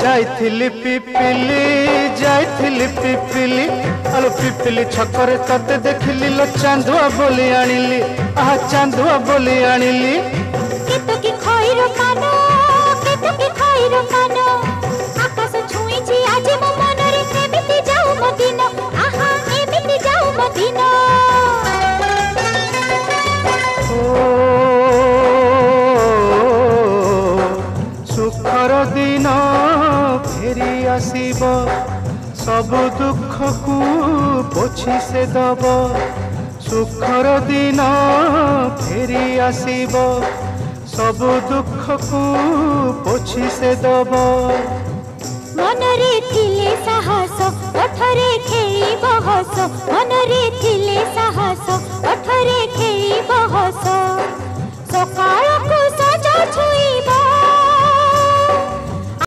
जाइथिली पिपिली जाइथिली पिपिली आलो पिपिली छकरे तते देखिली लो चांदुआ बोली आनिली आहा चांदुआ बोली आनिली केतकी खइरो कानो केतकी खइरो कानो आकाश छुईची आज मो मनरे एमिति जाऊ मदिना आहा एमिति जाऊ मदिना सुखर दिन फेरी आसीब सब दुख को पोछि से दब सुखर दिन फेरी आसीब सब दुख को पोछि से दब मनरे थिले साहस ओठरे खेली बहस मनरे थिले साहस ओठरे खेली बहस सकाळ को सजा छुईब